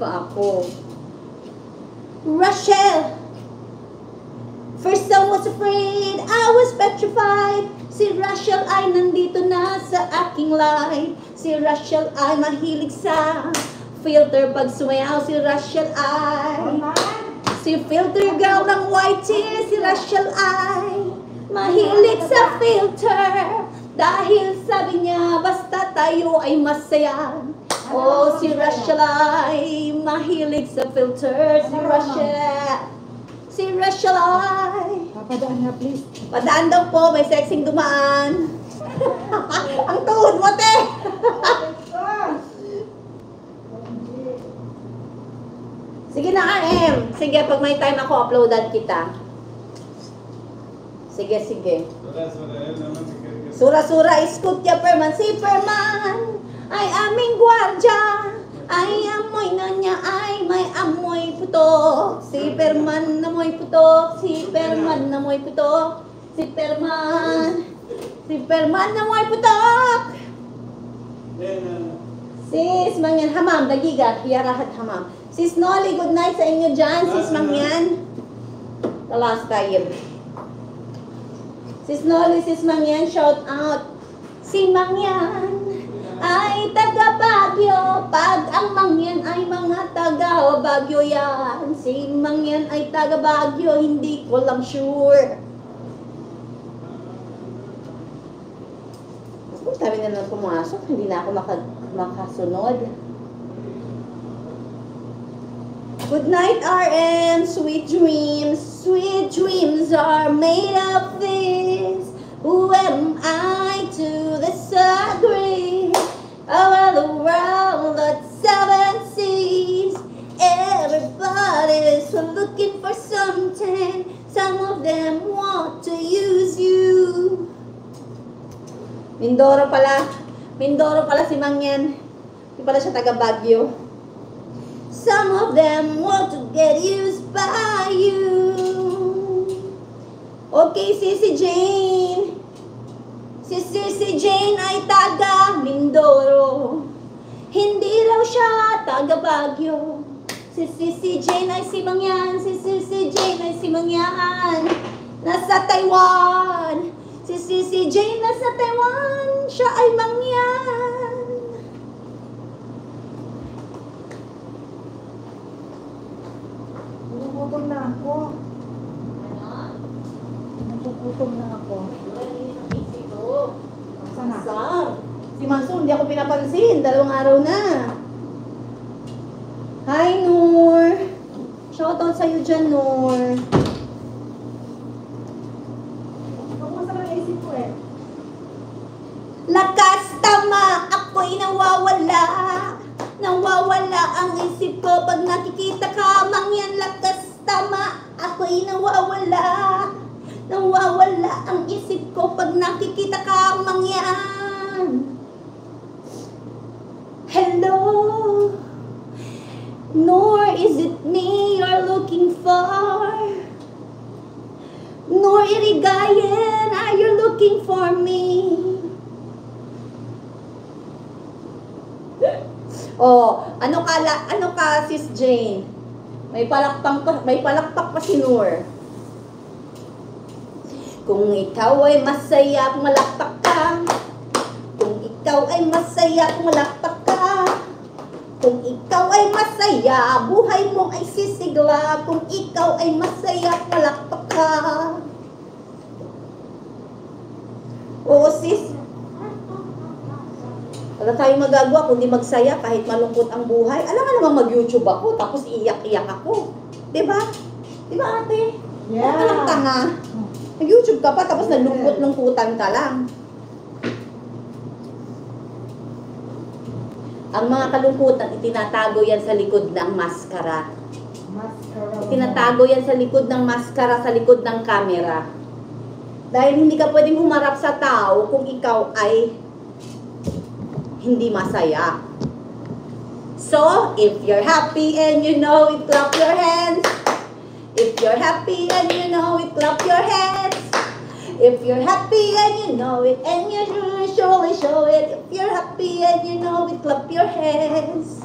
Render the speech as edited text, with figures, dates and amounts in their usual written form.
pa ako. Rachel! First I was afraid, I was petrified. Si Rachel ay nandito na sa aking life. Si Rachel ay mahilig sa filter pag sumayaw. Si Rachel ay si filter girl ng white tears. Si Rachel ay mahilig sa filter. Dahil sabi niya, basta tayo ay masaya. Oh, si Rachel ay mahilig sa filter. Si Rachel. Si Rachel ay... Papadaan na, please. Padaan daw po, may sexing dumaan. Ang tuhod mo, te! Sige na, RM. Sige, pag may time ako, uploadan kita. Sige, sige. Sura-sura, iskutya, perman. Si perman ay aming gwardya. Ay amoy na niya ay may amoy putok. Si perman na moy putok. Si perman na moy putok. Si perman. Si perman na moy putok. Sis Mangyan, hamam, dagiga, hiyarahat hamam. Sis Nolly, good night sa inyo dyan. Sis Mangyan. The last time. Sis Nolly, Sis Mangyan, shout out. Si Mangyan ay taga Baguio. Pag ang Mangyan ay mga taga Baguio yan. Si Mangyan ay taga Baguio, hindi ko lang sure. Sabi na lang pumasok, hindi na ako makasunod. Good night, RM. Sweet dreams. Sweet dreams are made of this. Who am I to disagree? Over the world at 7 seas, everybody's looking for something. Some of them want to use you. Mindoro pala si Mangyan. Hindi pala siya taga Baguio. Some of them want to get used by you. Okay, Sissy Jane. Si Sissy Jane ay taga Mindoro. Hindi raw siya taga Baguio. Si Sissy Jane ay si Mangyan. Si Sissy Jane ay si Mangyan. Nasa Taiwan. Si Sissy Jane nasa Taiwan. Siya ay Mangyan. Nagugutom na ako. Nagugutom na ako. Sana? Saan? Si Manso, hindi ako pinapansin. 2 araw na. Hi, Noor. Shoutout sa'yo dyan, Noor. Kumusta na isip ko eh? Lakas tama, ako'y nawawala. Nawawala ang isip ko pag nakikita ka. Mangyan, lakas tama, ako'y nawawala. Nawawala ang isip ko pag nakikita ka, Mangyan. Hello, Nor, is it me you're looking for? Nor Irigayen, are you looking for me? Oh, ano ka, Sis Jane? May palakpak pa si Noor. Kung ikaw ay masaya, malakpak ka. Kung ikaw ay masaya, malakpak ka. Kung ikaw ay masaya, buhay mo ay sisigla. Kung ikaw ay masaya, malakpak ka. Oo, sis. Wala tayong magagawa kundi magsaya kahit malungkot ang buhay. Alam nga naman mag-YouTube ako, tapos iyak-iyak ako. Diba? Diba, ate? Yeah. Huwag ka lang tanga. Nag-YouTube ka pa, tapos nalungkot-lungkutan ka lang. Ang mga kalungkutan, itinatago yan sa likod ng maskara. Itinatago yan sa likod ng maskara, sa likod ng kamera. Dahil hindi ka pwedeng humarap sa tao kung ikaw ay hindi masaya. So, if you're happy and you know it, clap your hands. If you're happy and you know it, clap your hands. If you're happy and you know it, and you surely show it. If you're happy and you know it, clap your hands.